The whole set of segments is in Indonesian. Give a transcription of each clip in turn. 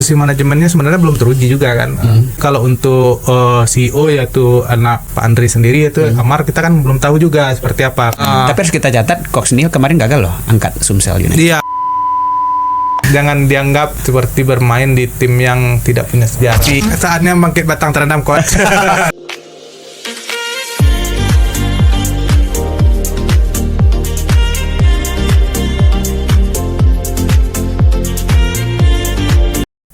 komposisi manajemennya sebenarnya belum teruji juga kan. Kalau untuk CEO yaitu anak Pak Andri sendiri itu Amar, kita kan belum tahu juga seperti apa. Tapi harus kita catat, Coach Neil kemarin gagal loh angkat Sumsel United. Iya. Jangan dianggap seperti bermain di tim yang tidak punya sejarah. Saatnya bangkit batang terendam, coach.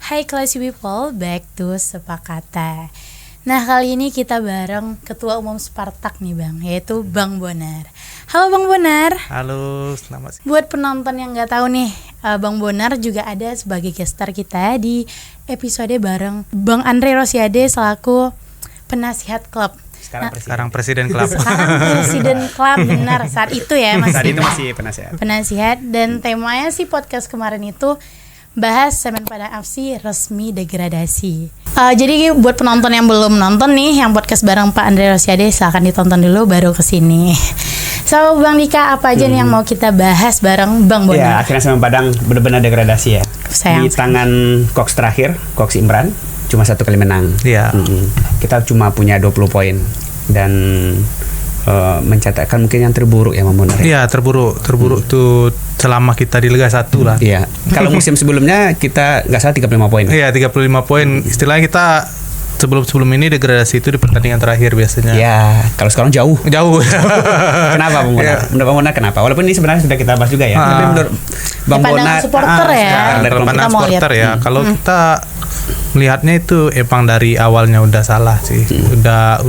Hai classy people, back to Sepakata. Nah, kali ini kita bareng Ketua Umum Spartak nih Bang, yaitu Bang Bonar. Halo Bang Bonar. Halo, selamat siang. Buat penonton yang gak tahu nih, Bang Bonar juga ada sebagai guest star kita di episode bareng Bang Andre Rosiade selaku penasihat klub. Sekarang presiden klub. Sekarang presiden klub, benar, saat itu ya masih. Saat itu masih penasihat. Penasihat, dan temanya sih podcast kemarin itu bahas Semen Padang FC resmi degradasi. Jadi buat penonton yang belum nonton nih, yang podcast bareng Pak Andre Rosiade, silahkan ditonton dulu baru kesini. So Bang Dika, apa aja nih yang mau kita bahas bareng Bang Bonar? Ya, akhirnya Semen Padang benar-benar degradasi ya. Sayang. Di tangan Coach terakhir, Coach Imran, cuma 1 kali menang. Iya. Kita cuma punya 20 poin dan mencatatkan mungkin yang terburuk ya Bang Bonar. Iya, terburuk tuh selama kita di Liga 1 lah. Iya. Kalau musim sebelumnya kita nggak salah 35 poin. Iya, 35 poin. Istilahnya kita sebelum ini degradasi itu di pertandingan terakhir biasanya. Ya, kalau sekarang jauh. Kenapa Bang Bonar? Ya. Menurut Bang Bonar kenapa? Walaupun ini sebenarnya sudah kita bahas juga ya. Tapi menurut Bang Bonar, supporter ya. Dari pandangan Kita mau supporter lihat. ya. Kalau kita melihatnya itu emang dari awalnya udah salah sih. Udah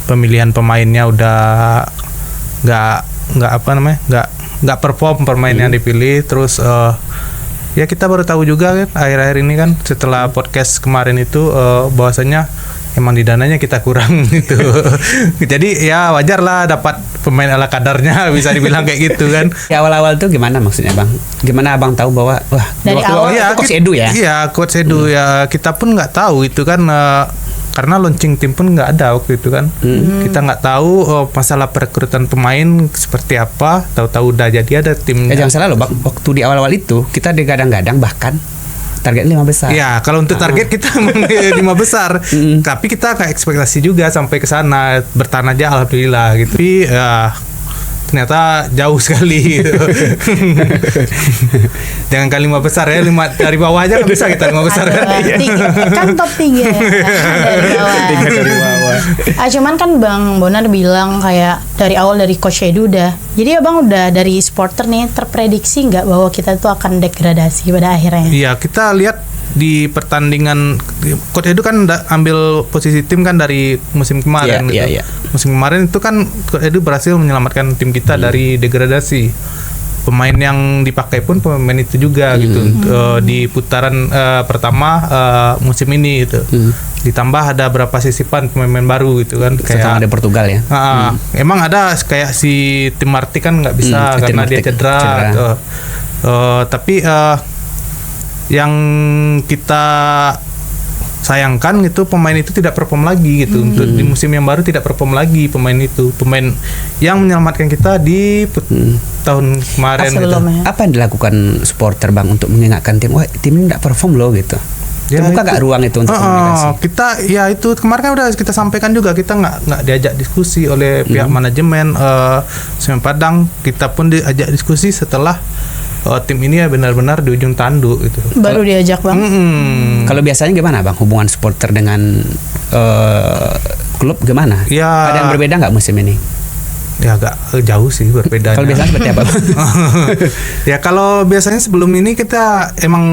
pemilihan pemainnya udah nggak perform pemain yang dipilih. Terus ya kita baru tahu juga kan akhir-akhir ini kan setelah podcast kemarin itu bahwasanya emang di dananya kita kurang gitu. Jadi ya wajar lah dapat pemain ala kadarnya, bisa dibilang kayak gitu kan. Ya awal-awal tuh gimana maksudnya Bang? Gimana Abang tahu bahwa wah Dari awal itu Coach Edu ya? Iya, Coach Edu ya, kita pun nggak tahu itu kan karena launching tim pun nggak ada waktu itu kan. Kita nggak tahu masalah perekrutan pemain seperti apa. Tahu-tahu udah jadi ada tim. Ya jangan salah loh Bang, waktu di awal-awal itu kita digadang-gadang bahkan target 5 besar. Ya, kalau untuk target kita 5 besar. Tapi kita kayak ekspektasi juga sampai ke sana, bertahan aja alhamdulillah gitu. Tapi ternyata jauh sekali gitu. Jangan kali 5 besar ya, 5 dari bawah aja nggak bisa kita 5 besar kan. Kan top 3 ya, dari bawah. Dari bawah. Cuman kan Bang Bonar bilang kayak dari awal dari Coach Edu udah. Jadi Abang udah dari supporter nih terprediksi nggak bahwa kita tuh akan degradasi pada akhirnya? Iya, kita lihat di pertandingan Coach Edu kan ambil posisi tim kan dari musim kemarin gitu. Iya. Musim kemarin itu kan Coach Edu berhasil menyelamatkan tim kita dari degradasi. Pemain yang dipakai pun pemain itu juga gitu. Di putaran pertama musim ini gitu. Ditambah ada berapa sisipan pemain baru gitu kan, kayak ada Portugal ya. Emang ada kayak si Tim Marti kan nggak bisa karena dia cedera. Tapi yang kita sayangkan itu pemain itu tidak perform lagi gitu. Untuk di musim yang baru tidak perform lagi pemain itu. Pemain yang menyelamatkan kita di tahun kemarin gitu. Apa yang dilakukan supporter Bang untuk mengingatkan tim, wah tim ini tidak perform loh gitu? Ya, terbuka nggak ruang itu untuk komunikasi? Kita ya itu kemarin kan udah kita sampaikan juga, kita nggak diajak diskusi oleh pihak manajemen Semen Padang. Kita pun diajak diskusi setelah tim ini ya benar-benar di ujung tanduk gitu. Baru diajak Bang. Kalau biasanya gimana Bang hubungan supporter dengan klub gimana? Ya, ada yang berbeda nggak musim ini? Ya agak jauh sih berbedanya. Kalau biasanya seperti apa Bang? Ya kalau biasanya sebelum ini kita emang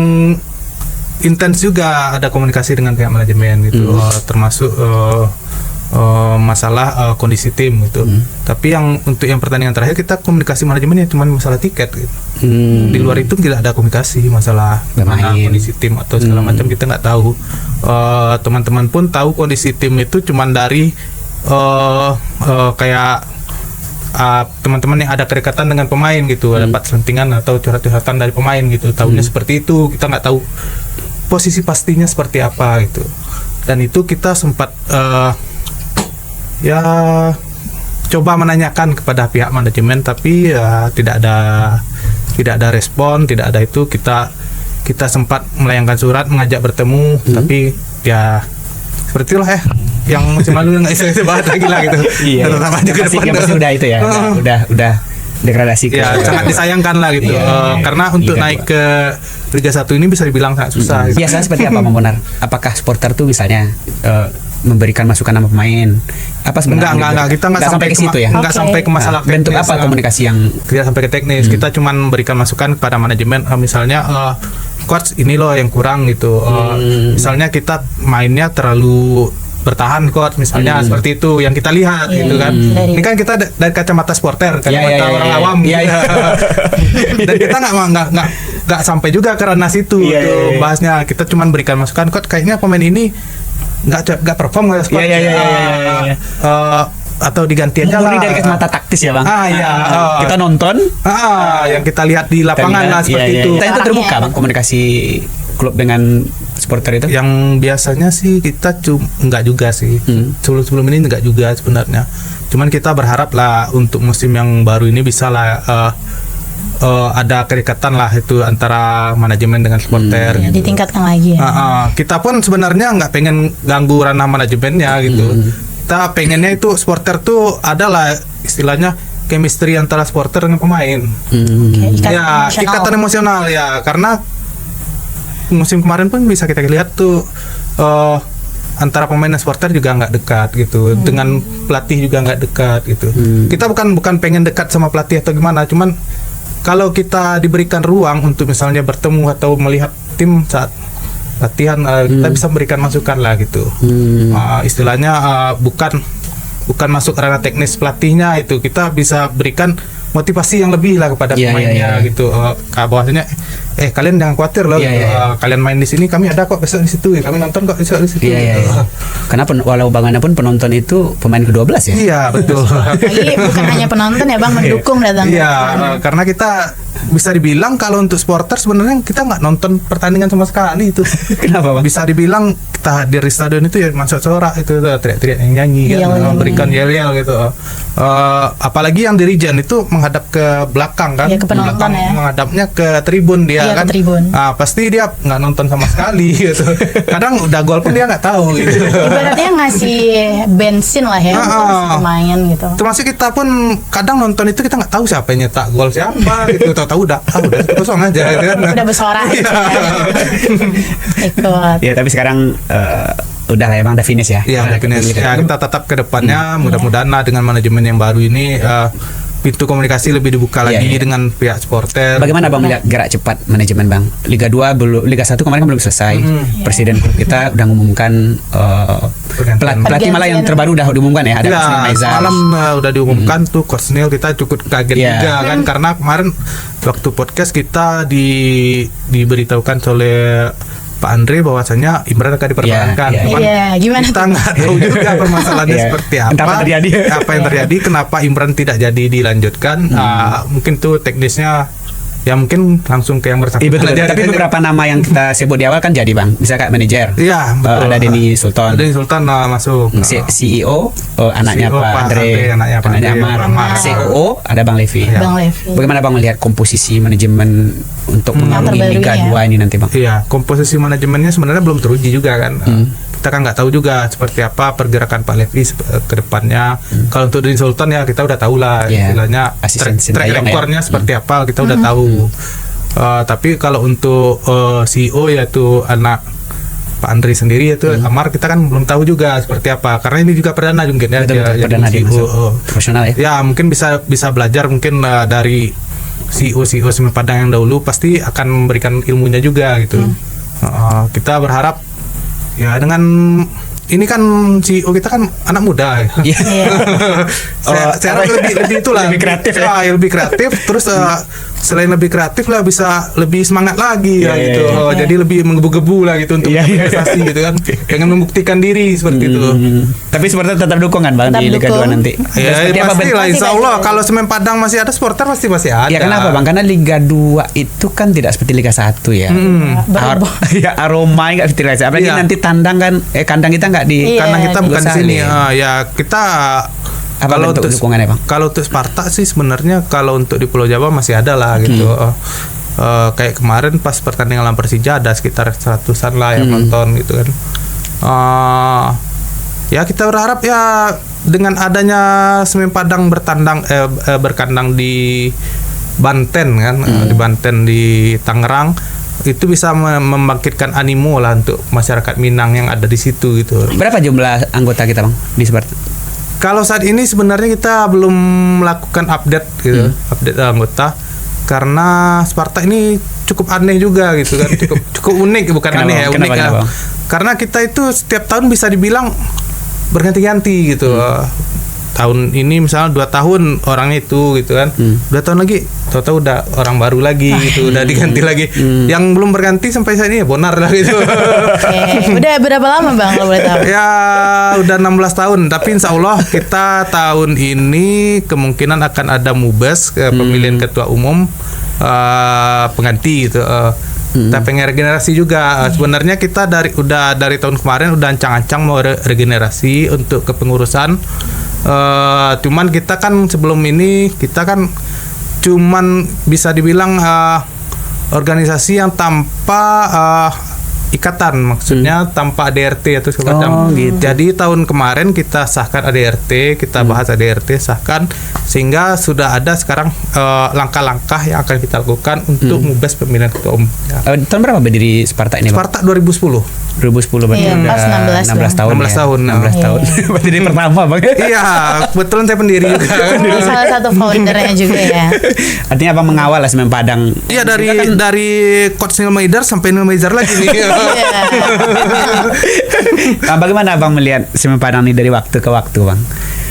intens juga ada komunikasi dengan pihak manajemen gitu, termasuk masalah kondisi tim gitu. Tapi untuk yang pertandingan terakhir kita komunikasi manajemennya cuma masalah tiket gitu. Di luar itu tidak ada komunikasi masalah bagaimana kondisi tim atau segala macam, kita nggak tahu. Teman-teman pun tahu kondisi tim itu cuma dari kayak teman-teman yang ada kedekatan dengan pemain gitu, dapat selentingan atau curhat-curhatan dari pemain gitu. Tahunya seperti itu, kita nggak tahu posisi pastinya seperti apa gitu. Dan itu kita sempat ya coba menanyakan kepada pihak manajemen, tapi tidak ada respon, tidak ada itu. Kita kita sempat melayangkan surat mengajak bertemu, tapi ya seperti itulah ya. Yang musim lalu nggak bisa bahas lagi lah gitu. Iya. Tetap aja ke depan. Yang pasti udah itu ya. Udah degradasi ke. Ya sangat disayangkan lah gitu. Karena untuk Liga naik ke Liga 1 ini bisa dibilang sangat susah. Gitu. Biasanya seperti apa Bang Bonar? Apakah supporter tuh misalnya memberikan masukan nama pemain? Apa sebenarnya? Enggak, kita nggak sampai ke situ ya. Enggak sampai ke masalah bentuk teknis, apa komunikasi yang tidak sampai ke teknis. Kita cuman memberikan masukan kepada manajemen, misalnya coach ini loh yang kurang gitu. Misalnya kita mainnya terlalu bertahan coach, misalnya seperti itu yang kita lihat gitu kan. Ini kan kita dari kacamata supporter, kacamata orang awam. Dan kita nggak sampai juga ke ranah situ gitu bahasnya. Kita cuman berikan masukan, coach kayaknya pemain ini nggak perform nggak squad, atau diganti aja lah. Dari kacamata taktis ya Bang. Kita nonton. Yang kita lihat di lapangan lah seperti itu. Kita terbuka Bang komunikasi klub dengan supporter itu. Yang biasanya sih kita nggak juga sih. Sebelum ini nggak juga sebenarnya. Cuman kita berharap lah untuk musim yang baru ini bisa lah ada kedekatan lah itu antara manajemen dengan supporter. Ya, gitu. Ditingkatkan lagi ya. Kita pun sebenarnya nggak pengen ganggu ranah manajemennya gitu. Kita pengennya itu supporter tuh adalah istilahnya chemistry antara supporter dengan pemain. Ikatan emosional ya, karena musim kemarin pun bisa kita lihat tuh antara pemain dan supporter juga nggak dekat gitu, dengan pelatih juga nggak dekat gitu. Kita bukan pengen dekat sama pelatih atau gimana, cuman kalau kita diberikan ruang untuk misalnya bertemu atau melihat tim saat latihan, kita bisa memberikan masukan lah gitu. Istilahnya bukan masuk ranah teknis pelatihnya, itu kita bisa berikan motivasi yang lebih lah kepada pemainnya gitu. Bahwasanya kalian jangan khawatir loh, kalian main di sini, kami ada kok besok di situ, kami nonton kok besok di situ. Karena walau Bang Ana pun penonton itu pemain ke-12 ya. Iya betul. Jadi bukan hanya penonton ya Bang, mendukung datang. Iya, karena kita bisa dibilang kalau untuk supporter sebenarnya kita nggak nonton pertandingan sama sekali itu. Kenapa Bang? Bisa dibilang kita hadir di stadion itu ya masuk sorak itu teriak-teriak nyanyi kan, memberikan yel-yel gitu. Apalagi yang di Regen itu menghadap ke belakang kan, ke penonton ya. Menghadapnya ke tribun dia kan. Ke tribun. Pasti dia nggak nonton sama sekali gitu. Kadang udah gol pun dia nggak tahu gitu. Ibaratnya ngasih bensin lah ya untuk pemain gitu. Termasuk kita pun kadang nonton itu kita nggak tahu siapa yang nyetak gol siapa gitu. Tahu udah kosong aja gitu kan. Udah bersorak gitu. Ikut. Ya tapi sekarang udah lah emang udah finish ya. Iya, udah finish. Ya, kita tetap ke depannya mudah-mudahan dengan manajemen yang baru ini pintu komunikasi lebih dibuka lagi dengan pihak supporter. Bagaimana Bang melihat gerak cepat manajemen Bang? Liga 2 belum, Liga 1 kemarin kan belum selesai. Presiden klub kita udah mengumumkan pelatih malah yang terbaru udah diumumkan ya, ada malam udah diumumkan tuh Coach Neil. Kita cukup kaget juga kan, karena kemarin waktu podcast kita diberitahukan oleh Pak Andre bahwasanya Imran akan dipertahankan. Gimana? Kita nggak tahu juga permasalahannya seperti apa. Apa yang terjadi? Kenapa Imran tidak jadi dilanjutkan? Mungkin tuh teknisnya. Ya mungkin langsung ke yang bersangkutan. Tapi beberapa nama yang kita sebut di awal kan jadi Bang. Bisa kayak manajer. Iya, ada Denny Sultan. Denny Sultan masuk. CEO anaknya CEO, Pak Andre, anaknya Amar. COO ada Bang Levi. Bang Levi. Bagaimana Bang melihat komposisi manajemen untuk mengarungi Liga 2 ini nanti Bang? Iya, komposisi manajemennya sebenarnya belum teruji juga kan. Kita kan nggak tahu juga seperti apa pergerakan Pak Levi ke depannya. Kalau untuk Denny Sultan ya kita udah tahu lah istilahnya track recordnya seperti apa, kita udah tahu. Tapi kalau untuk CEO yaitu anak Pak Andri sendiri yaitu Amar, kita kan belum tahu juga seperti apa, karena ini juga perdana mungkin ya. Perdana dia profesional ya. Ya mungkin bisa belajar mungkin dari CEO Semen Padang yang dahulu, pasti akan memberikan ilmunya juga gitu. Kita berharap ya dengan ini kan CEO kita kan anak muda. Saya lebih itulah lebih kreatif ya. Lebih kreatif, terus selain lebih kreatif lah bisa lebih semangat lagi gitu. Jadi lebih menggebu-gebu lah gitu untuk investasi gitu kan. Pengen membuktikan diri seperti itu. Tapi supporter tetap dukungan Bang di Liga 2 nanti. Ya pasti lah, insya Allah kalau Semen Padang masih ada supporter pasti masih ada. Ya kenapa Bang? Karena Liga 2 itu kan tidak seperti Liga 1 ya. Aroma enggak seperti Liga 1. Apalagi nanti kandang kita enggak di kandang kita bukan di sini. Ya kita kalau untuk Sparta sih sebenarnya kalau untuk di Pulau Jawa masih ada lah gitu. Kayak kemarin pas pertandingan lawan Persija ada sekitar 100-an lah yang nonton gitu kan. Ya kita berharap ya dengan adanya Semen Padang berkandang di Banten kan, di Banten di Tangerang, itu bisa membangkitkan animo lah untuk masyarakat Minang yang ada di situ gitu. Berapa jumlah anggota kita Bang di Sparta? Kalau saat ini sebenarnya kita belum melakukan update gitu, update anggota, karena Sparta ini cukup aneh juga gitu kan, cukup unik, bukan kenapa, aneh ya, unik ya. Karena kita itu setiap tahun bisa dibilang berganti-ganti gitu. Tahun ini misalnya 2 tahun orangnya itu gitu kan, 2 tahun lagi tahu-tahu udah orang baru lagi gitu, udah diganti lagi. Yang belum berganti sampai saat ini ya Bonar lah gitu. Udah berapa lama Bang kalau boleh tahu? Ya udah 16 tahun, tapi insya Allah kita tahun ini kemungkinan akan ada mubes pemilihan ketua umum pengganti gitu. Kita pengen regenerasi juga. Sebenarnya kita dari tahun kemarin udah ancang-ancang mau regenerasi untuk kepengurusan. Cuman kita kan sebelum ini kita kan cuman bisa dibilang organisasi yang tanpa ikatan, maksudnya tanpa ADRT atau segala macam. Gitu. Jadi tahun kemarin kita sahkan ADRT, kita bahas ADRT, sahkan, sehingga sudah ada sekarang langkah-langkah yang akan kita lakukan untuk mubes pemilihan ketua umum. Ya. Tahun berapa berdiri Sparta ini Bang? Sparta 2010. 2010 berarti Iya, udah pas 16 tahun. 16 tahun. 16 tahun. Berdiri pertama Bang. Iya, kebetulan saya pendiri juga. Salah satu foundernya juga ya. Artinya Abang mengawal lah Semen Padang. Iya, dari coach Neil Maizar sampai Neil Maizar lagi nih. Nah, bagaimana Abang melihat Semen Padang ini dari waktu ke waktu Bang?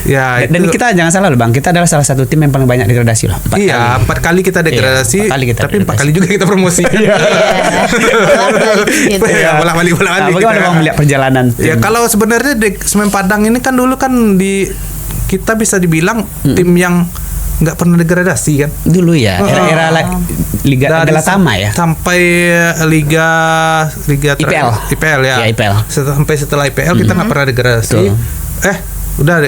Ya, Dan kita jangan salah loh Bang, kita adalah salah satu tim yang paling banyak degradasi loh. 4 kali kita degradasi, tapi 4 kali juga kita promosi. Bolak-balik. Bagaimana Bang melihat perjalanan tim? Ya kalau sebenarnya Semen Padang ini kan dulu kan kita bisa dibilang tim yang nggak pernah degradasi kan. Dulu ya, era Liga Galatama ya. Sampai Liga IPL ya. IPL. Sampai setelah IPL kita nggak pernah degradasi. Udah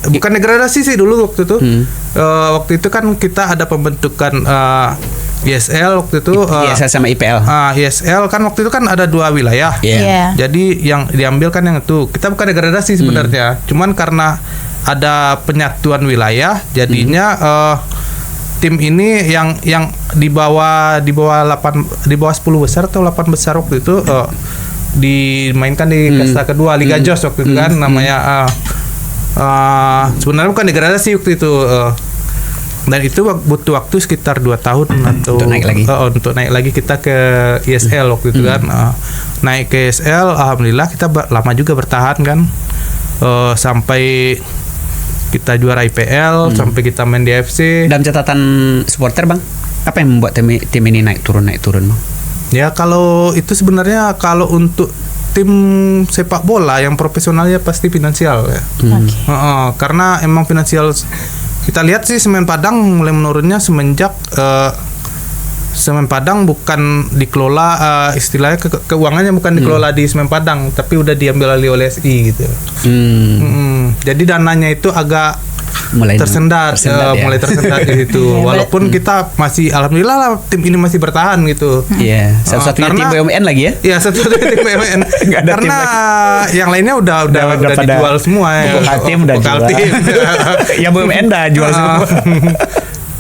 bukan degradasi sih dulu waktu itu. Waktu itu kan kita ada pembentukan ISL waktu itu. ISL sama IPL. ISL kan waktu itu kan ada 2 wilayah. Jadi yang diambil kan yang itu. Kita bukan degradasi sebenarnya. Cuman karena ada penyatuan wilayah, jadinya tim ini yang di bawah 10 besar atau 8 besar waktu itu dimainkan di kasta kedua Liga Jos waktu itu kan namanya. Sebenarnya bukan degradasi waktu itu, dan itu butuh waktu sekitar 2 tahun untuk naik lagi kita ke ISL waktu itu kan. Naik ke ISL, alhamdulillah kita lama juga bertahan kan, sampai kita juara IPL, sampai kita main di AFC. Dalam catatan supporter Bang, apa yang membuat tim ini naik turun Bang? Ya kalau itu sebenarnya kalau untuk tim sepak bola yang profesionalnya pasti finansial ya. Karena emang finansial kita lihat sih Semen Padang mulai menurunnya semenjak Semen Padang bukan dikelola, istilahnya keuangannya bukan dikelola di Semen Padang, tapi udah diambil alih oleh SI gitu. Jadi dananya itu agak mulai tersendat di situ. Walaupun kita masih alhamdulillah lah tim ini masih bertahan gitu. Iya, satu-satunya tim BUMN lagi ya? Iya, satu-satunya tim BUMN. Karena yang lainnya udah dijual semua ya. Tim udah jual. Ya BUMN udah jual semua.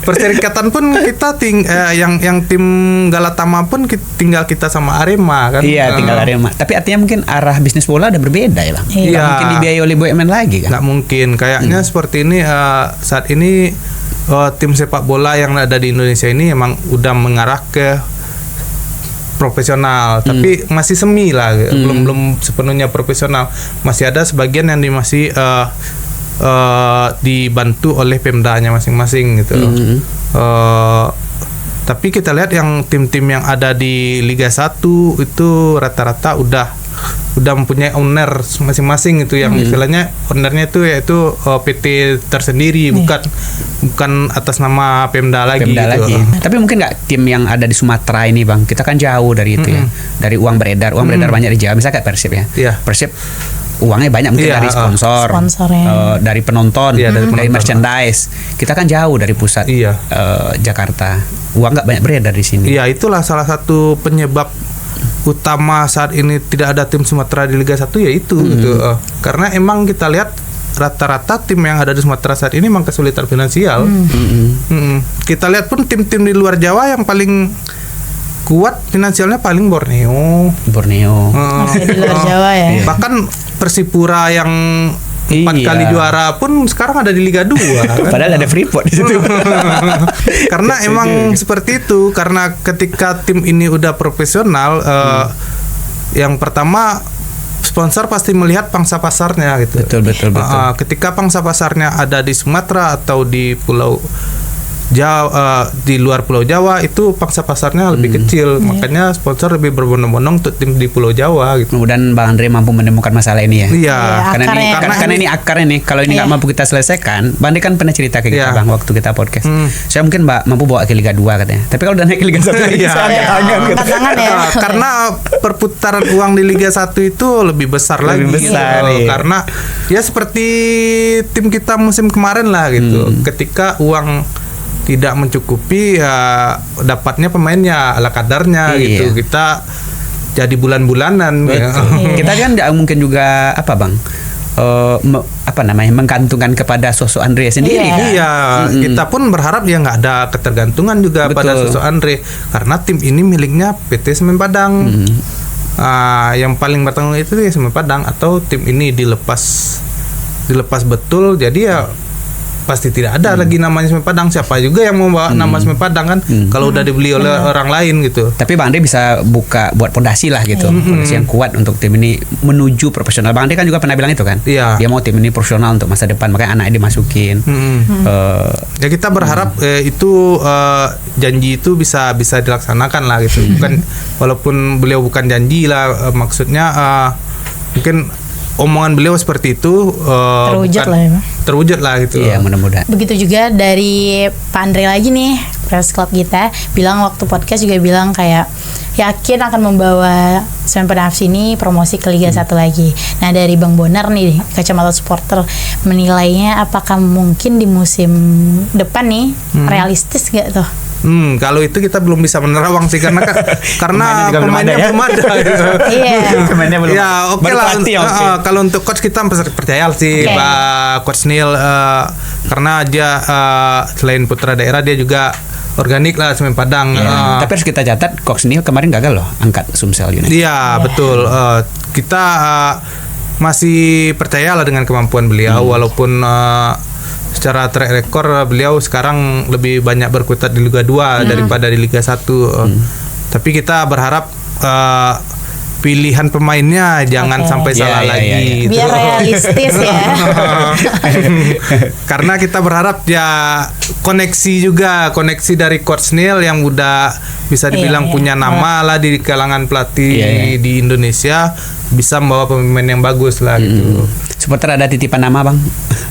Perserikatan pun kita yang tim Galatama pun tinggal kita sama Arema kan. Iya, tinggal Arema. Tapi artinya mungkin arah bisnis bola udah berbeda ya Bang. Nggak mungkin dibiayai oleh BUMN lagi kan. Nggak mungkin. Kayaknya seperti ini saat ini tim sepak bola yang ada di Indonesia ini emang udah mengarah ke profesional, tapi masih semi lah, belum sepenuhnya profesional. Masih ada sebagian yang masih dibantu oleh Pemdanya masing-masing gitu. Tapi kita lihat yang tim-tim yang ada di Liga 1 itu rata-rata udah mempunyai owner masing-masing itu, yang istilahnya ownernya itu yaitu PT tersendiri, bukan atas nama Pemda lagi. Tapi mungkin nggak tim yang ada di Sumatera ini Bang, kita kan jauh dari itu ya, dari uang beredar banyak di Jawa, misalnya kayak Persib ya. Persib uangnya banyak mungkin dari Sponsornya. dari penonton, dari penonton. merchandise. Kita kan jauh dari pusat Jakarta. Uang nggak banyak beredar di sini. Iya, itulah salah satu penyebab utama saat ini tidak ada tim Sumatera di Liga 1 yaitu gitu. Karena emang kita lihat rata-rata tim yang ada di Sumatera saat ini memang kesulitan finansial. Kita lihat pun tim-tim di luar Jawa yang paling kuat finansialnya paling Borneo. Masih di luar Jawa ya. Bahkan Persipura yang 4 kali juara pun sekarang ada di Liga 2 kan? Padahal ada Freeport di situ. Karena emang seperti itu, karena ketika tim ini udah profesional, yang pertama sponsor pasti melihat pangsa pasarnya gitu. Betul. Ketika pangsa pasarnya ada di Sumatera atau di Pulau Jawa, di luar Pulau Jawa, itu pangsa pasarnya lebih kecil, makanya sponsor lebih berbondong-bondong untuk tim di Pulau Jawa gitu. Mudah-mudahan Bang Andre mampu menemukan masalah ini ya. Iya. Karena ini akarnya nih. Kalau ini nggak mampu kita selesaikan, Bang Andre kan pernah cerita ke kita Bang waktu kita podcast. Saya mungkin mampu bawa ke Liga 2 katanya. Tapi kalau udah naik ke Liga 1 lagi Tangan ya. Karena perputaran uang di Liga 1 itu lebih besar lagi. Karena ya seperti tim kita musim kemarin lah gitu. Ketika uang tidak mencukupi, ya dapatnya pemainnya ala kadarnya gitu. Kita jadi bulan-bulanan. Kita kan tidak mungkin juga menggantungkan kepada sosok Andre sendiri. Kita pun berharap ya nggak ada ketergantungan juga pada sosok Andre, karena tim ini miliknya PT Semen Padang. Yang paling bertanggung itu ya Semen Padang, atau tim ini dilepas betul, jadi ya pasti tidak ada lagi namanya Semen Padang. Siapa juga yang mau bawa nama Semen Padang kan kalau udah dibeli oleh orang lain gitu. Tapi Bang Andre bisa buat pondasi lah gitu, pondasi yang kuat untuk tim ini menuju profesional. Bang Andre kan juga pernah bilang itu kan, dia mau tim ini profesional untuk masa depan, makanya anaknya dimasukin. Ya kita berharap itu janji itu bisa dilaksanakan lah gitu. Bukan, walaupun beliau bukan janji lah, maksudnya mungkin omongan beliau seperti itu terwujud lah gitu. Iya, mudah-mudahan. Begitu juga dari Pak Andre lagi nih, press club kita bilang waktu podcast juga bilang kayak yakin akan membawa Semen Padang FC ini promosi ke Liga 1 lagi. Nah, dari Bang Bonar nih, kacamata supporter, menilainya apakah mungkin di musim depan nih realistis gak tuh? Kalau itu kita belum bisa menerawang sih, karena pemainnya belum ada. Pemainnya belum. Ya oke lah. Kalau untuk coach kita percaya sih Pak Coach Neil, karena dia selain putra daerah dia juga organik lah Semen Padang. Tapi harus kita catat Coach Neil kemarin gagal loh angkat Sumsel United. Iya betul. Kita masih percayalah dengan kemampuan beliau, walaupun secara track record beliau sekarang lebih banyak berkutat di Liga 2 daripada di Liga 1. Tapi kita berharap pilihan pemainnya jangan sampai salah lagi. Biar realistis ya. Karena kita berharap ya koneksi dari Coach Neil yang udah bisa dibilang punya nama lah di kalangan pelatih di Indonesia, bisa membawa pemain yang bagus lah gitu. Supporter ada titipan nama Bang?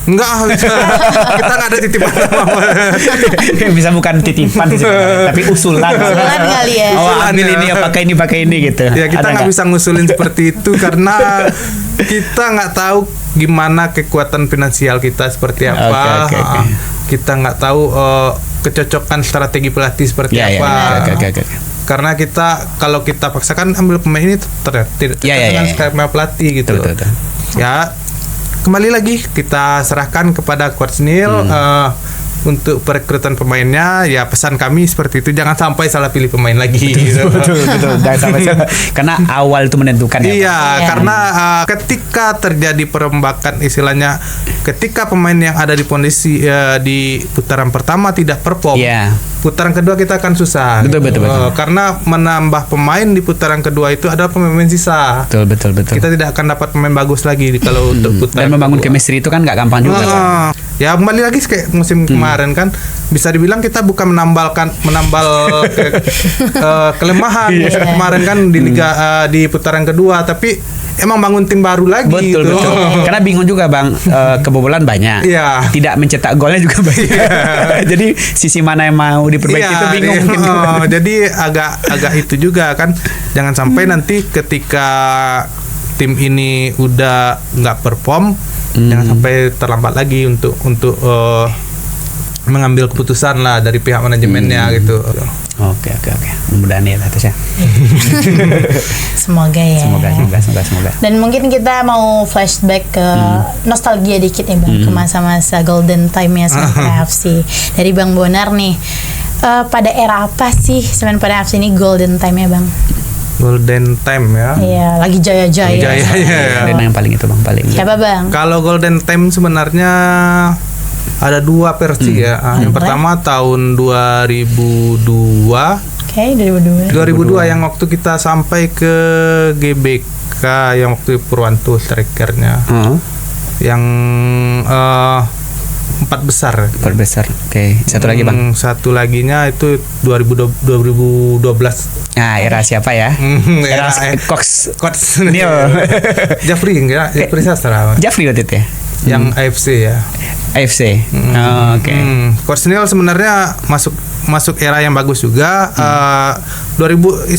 Enggak, kita nggak ada titipan nama. Bisa bukan titipan sih, tapi usulan kali ya. Ambil ini pakai ini gitu. Ya kita nggak bisa ngusulin seperti itu karena kita nggak tahu gimana kekuatan finansial kita seperti apa. Kita nggak tahu kecocokan strategi pelatih seperti apa. Karena kalau kita paksakan ambil pemain ini tidak dengan skema pelatih gitu. Betul. Ya kembali lagi kita serahkan kepada Coach Neil untuk perekrutan pemainnya. Ya pesan kami seperti itu, jangan sampai salah pilih pemain lagi. Betul. Jangan sampai karena awal itu menentukan karena ketika terjadi perombakan istilahnya, ketika pemain yang ada di kondisi di putaran pertama tidak perform, putaran kedua kita akan susah. Betul. Karena menambah pemain di putaran kedua itu adalah pemain sisa. Betul. Kita tidak akan dapat pemain bagus lagi kalau untuk putaran. Dan membangun chemistry itu kan nggak gampang juga. Ya kembali lagi kayak musim kemarin kan, bisa dibilang kita bukan menambal kelemahan musim kemarin kan di liga di putaran kedua, tapi emang bangun tim baru lagi. Betul. Karena bingung juga Bang, kebobolan banyak. Tidak mencetak golnya juga banyak. Jadi sisi mana yang mau diperbaiki itu bingung. Jadi agak itu juga kan, jangan sampai nanti ketika tim ini udah nggak perform, jangan sampai terlambat lagi untuk mengambil keputusan lah dari pihak manajemennya gitu. Oke. Mudah-mudahan ya Tes ya. Semoga ya. Semoga. Dan mungkin kita mau flashback ke nostalgia dikit nih Bang, ke masa-masa golden time-nya Semen FC. Dari Bang Bonar nih, pada era apa sih Semen Padang FC ini golden time-nya Bang? Golden time ya. Iya, lagi jaya-jaya. Jaya. Yang paling itu Bang, paling. Siapa Bang? Kalau golden time sebenarnya ada 2 versi ya. Yang pertama tahun 2002. Oke, 2002 yang waktu kita sampai ke GBK yang waktu Purwanto strikernya. Yang 4 besar. Oke. Satu lagi Bang. Satu laginya itu 2012. Nah, era siapa ya? Era Cox Neo. Jafri enggak? Jafri Sastra. Jafri waktu itu ya? Yang AFC ya. AFC. Oke. Coach Neil sebenarnya masuk era yang bagus juga. 2010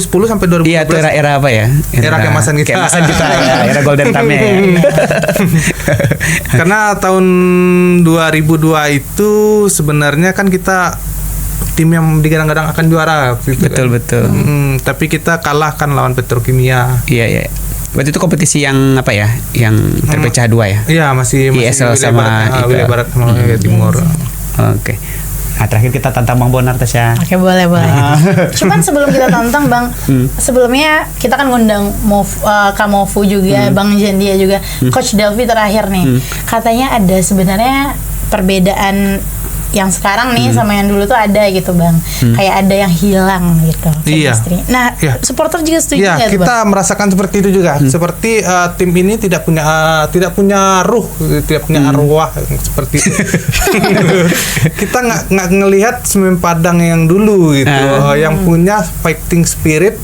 sampai 2012. Iya, itu era apa ya? Era keemasan kita. Ya, era golden time-nya ya. Karena tahun 2002 itu sebenarnya kan kita tim yang digadang-gadang akan juara gitu. Betul. Tapi kita kalahkan lawan Petrokimia. Iya. Waktu itu kompetisi yang apa ya? Yang terpecah 2 ya? Iya, masih ISL sama Wilayah Barat sama Wilayah Timur. Oke. Nah, terakhir kita tantang Bang Bonar Tasya. Oke, boleh. Cuman sebelum kita tantang Bang, sebelumnya kita kan ngundang Kamofu juga, Bang Jandia juga, Coach Delvi terakhir nih. Katanya ada sebenarnya perbedaan yang sekarang nih sama yang dulu tuh ada gitu Bang. Kayak ada yang hilang gitu. Iya. Nah, supporter juga setuju nggak tuh kita Bang? merasakan seperti itu juga. Seperti tim ini tidak punya ruh, tidak punya arwah seperti itu. Kita nggak ngelihat Semen Padang yang dulu gitu, yang punya fighting spirit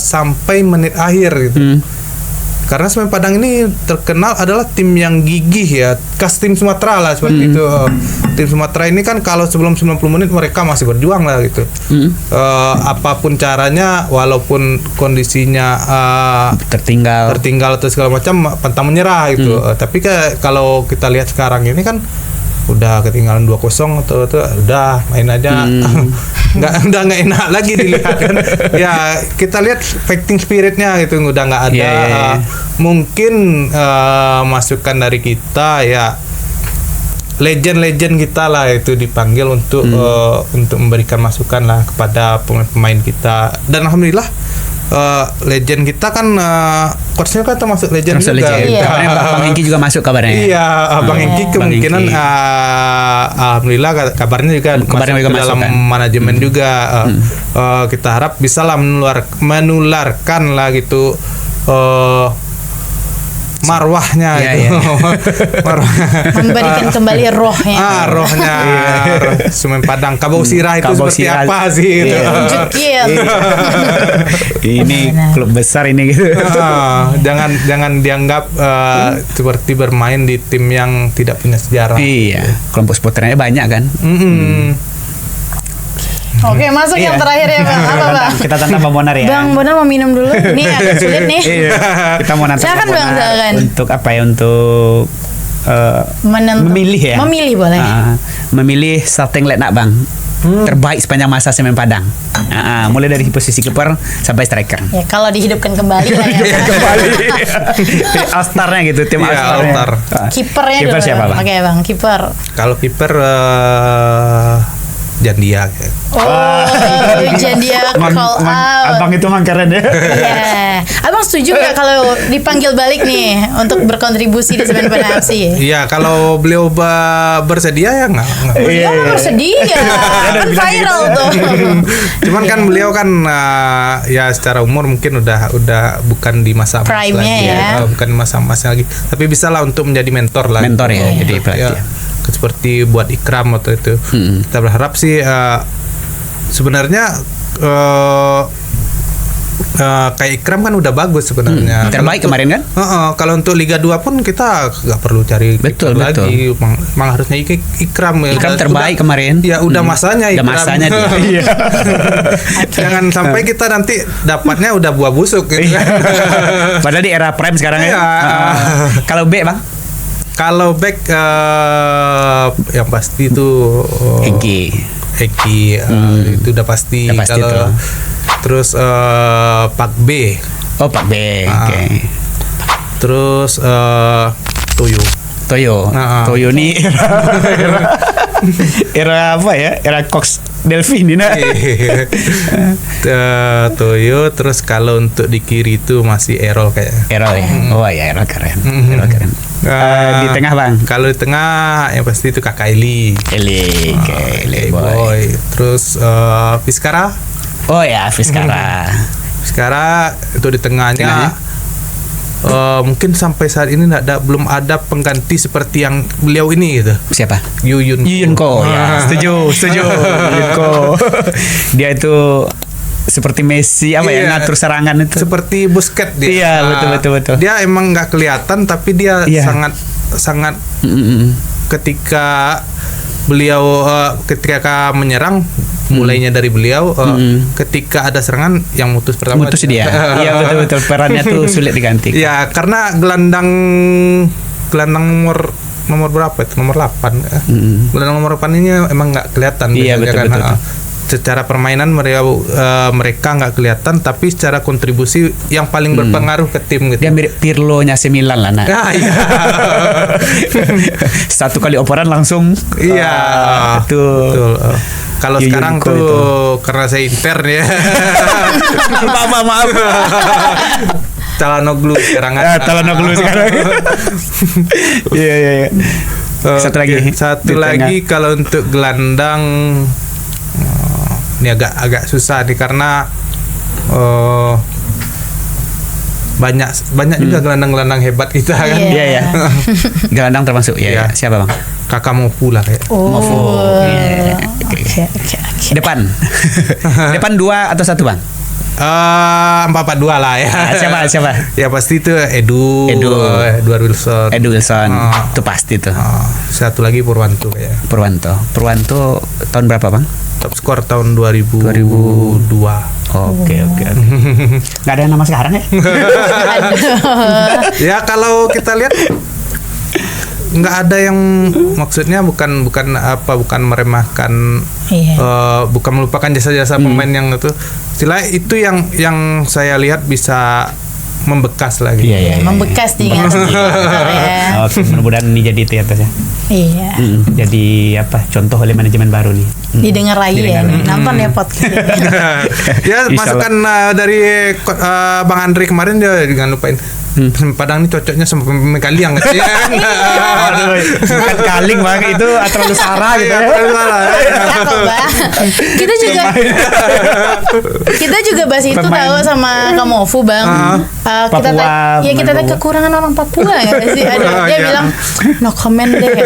sampai menit akhir gitu. Karena Semen Padang ini terkenal adalah tim yang gigih ya, khas tim Sumatera lah seperti itu. Tim Sumatera ini kan kalau sebelum 90 menit mereka masih berjuang lah gitu. Apapun caranya, walaupun kondisinya tertinggal atau segala macam, pantang menyerah gitu. Tapi kalau kita lihat sekarang ini kan udah ketinggalan 2-0 atau udah main aja. Udah nggak enak lagi dilihat kan. Ya kita lihat fighting spiritnya gitu udah nggak ada. Mungkin masukan dari kita ya, legend kita lah itu dipanggil untuk memberikan masukan lah kepada pemain kita. Dan alhamdulillah legend kita kan coachnya kan termasuk legend juga. Bang Engki juga masuk kabarnya. Iya, Bang Engki kemungkinan alhamdulillah kabarnya juga masuk dalam manajemen juga. Kita harap bisa lah menularkan lah gitu marwahnya gitu. Memberikan kembali rohnya. Rohnya Semen Padang. Kabau Sirah itu seperti apa sih itu? Ini klub besar ini gitu. Jangan dianggap seperti bermain di tim yang tidak punya sejarah. Iya, kelompok supporternya banyak kan. Oke, masuk yang terakhir ya Bang. Apa Bang? Kita tantang Bang Bonar ya. Bang Bonar mau minum dulu. Ini agak sulit nih. Kita mau nantang Bang Bonar untuk apa ya? Untuk memilih ya. Memilih boleh. Memilih starting line up Bang. Terbaik sepanjang masa Semen Padang. Mulai dari posisi kiper sampai striker. Ya kalau dihidupkan kembali lah ya. Kembali. All-starnya gitu, tim All-star. Kipernya dulu. Siapa Bang? Oke Bang, kiper. Kalau kiper Jandia. Jandia call out. Abang itu mang keren ya. Iya. Abang setuju nggak kalau dipanggil balik nih untuk berkontribusi di Semen Padang FC? Iya, kalau beliau bersedia ya nggak. Iya, bersedia. Kan viral tuh. Cuman kan beliau kan ya secara umur mungkin udah bukan di masa prime-nya ya. Bukan di masa lagi. Tapi bisa lah untuk menjadi mentor lah. Mentor ya, jadi pelatih. Seperti buat Ikram atau itu. Kita berharap sih sebenarnya kayak Ikram kan udah bagus sebenarnya. Terbaik kemarin kan? Kalau untuk Liga 2 pun kita nggak perlu cari betul. lagi. Memang harusnya Ikram. Ikram terbaik kemarin. Ya udah masanya Ikram. Udah masanya dia. Iya. Jangan sampai kita nanti dapatnya udah buah busuk gitu kan. Padahal di era prime sekarang ya. Kalau B Bang? Kalau back yang pasti itu Eki itu udah pasti. Kalau terus Pak B. Oh Pak B. Oke. Terus Toyo. Toyo nih era apa ya? Era Cox Delvin ini. Toyo. Terus kalau untuk di kiri itu masih Errol kayak. Errol ya. Oh ya Errol keren. Errol keren. Di tengah Bang? Kalau di tengah yang pasti itu Kak Eli boy. Terus Fiskara. Oh ya Fiskara. Fiskara itu di tengahnya. Mungkin sampai saat ini belum ada pengganti seperti yang beliau ini gitu. Siapa? Yuyun Ko. Ya, setuju. Yuyun Ko. Dia itu seperti Messi ngatur serangan itu. Seperti Busquets dia. Iya, betul. Dia emang nggak kelihatan tapi dia sangat ketika beliau ketika menyerang mulainya dari beliau ketika ada serangan yang mutus pertama dia. Iya betul perannya tuh sulit diganti. Ya karena gelandang nomor berapa itu? Nomor 8. Gelandang nomor 8 ini emang nggak kelihatan. Iya betul. Secara permainan mereka nggak kelihatan, tapi secara kontribusi yang paling berpengaruh ke tim gitu. Dia mirip Pirlo-nya AC Milan lah nak. Iya. Satu kali operan langsung. Iya. Betul. Kalau sekarang tuh itu. Karena saya intern ya. Maaf. Calhanoglu sekarang. Iya. Satu lagi kalau untuk gelandang ini agak susah nih karena banyak juga gelandang-gelandang hebat kita kan. Iya. Gelandang termasuk ya. Siapa Bang? Kakak Mofu lah kayak. Mofu. Okay. Depan 2 atau 1 Bang? 4-4-2 lah ya. Siapa? Ya pasti itu Edward Wilson. Itu pasti tuh. Satu lagi Purwanto kayak. Purwanto tahun berapa Bang? Top skor tahun 2002. Oke. Nggak ada nama sekarang ya? Ya kalau kita lihat nggak ada yang maksudnya bukan meremehkan bukan melupakan jasa-jasa pemain yang itu. Istilah itu yang saya lihat bisa membekas lagi. Iya. Membekas di hati. Oke, mudah-mudahan ini jadi itu atasnya. Iya. Jadi contoh oleh manajemen baru nih. Didengar lagi ya. Nonton ya podcast. Ya masukan dari Bang Andri kemarin dia jangan lupain. Padang ini cocoknya sama pemain Kaliang gitu ya. Bukan Kaling Bang, itu terlalu Sarah gitu ya. Kita juga bahas itu tahu sama Kamofu Bang. Kita kekurangan orang Papua ya sih. Dia bilang no comment deh.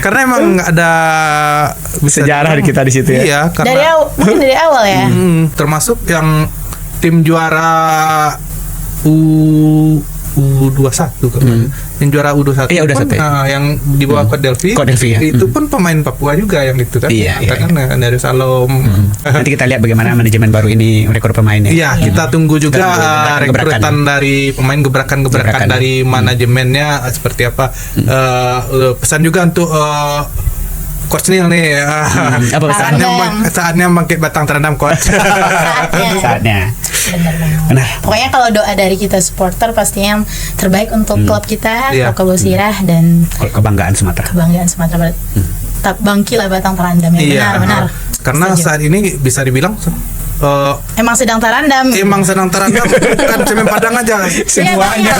Karena emang nggak ada sejarah di kita di situ ya. Iya, karena mungkin dari awal ya. Termasuk yang tim juara U21 kan. Yang juara U21 pun, yang di bawah Kod Delvi itu pun pemain Papua juga yang itu kan. Kan dari Salom. Nanti kita lihat bagaimana manajemen baru ini merekrut pemainnya. Iya, kita tunggu juga rekrutan dari pemain, gebrakan dari manajemennya seperti apa. Pesan juga untuk Coach Neil nih, saatnya bangkit batang terendam Coach. Saatnya. Benar. Pokoknya kalau doa dari kita supporter pastinya yang terbaik untuk klub kita, klub Kabusirah dan kebanggaan Sumatera Barat. Bangkilah batang terendam ya. Benar. Karena saat ini bisa dibilang emang sedang terendam. Bukan Semen Padang aja. Semuanya.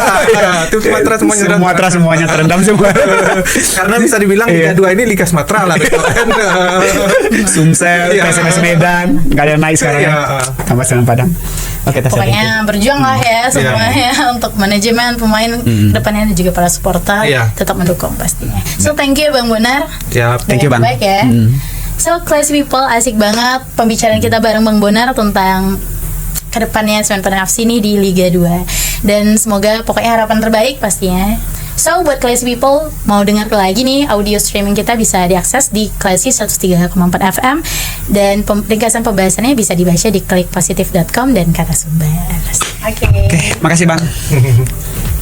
Tim Sumatera semuanya terendam semua. Karena bisa dibilang Liga 2 ini Liga Sumatera lah. Sumsel, PSMS Medan, nggak ada yang naik sekarang ya. Tambah Semen Padang. Pokoknya berjuang lah ya semuanya untuk manajemen, pemain depannya dan juga para supporter tetap mendukung pastinya. So thank you Bang Bonar. Thank you Bang. Baik ya. So classy people, asik banget pembicaraan kita bareng Bang Bonar tentang kedepannya Semen Padang FC ini di Liga 2. Dan semoga pokoknya harapan terbaik pastinya. So buat Classy People mau dengar lagi nih audio streaming kita bisa diakses di Classy 103,4 FM dan ringkasan pembahasannya bisa dibaca di klikpositif.com dan Kata Sumber. Oke. Makasih Bang.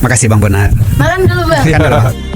Makasih Bang Bonar. Makan dulu Bang. Makan dulu.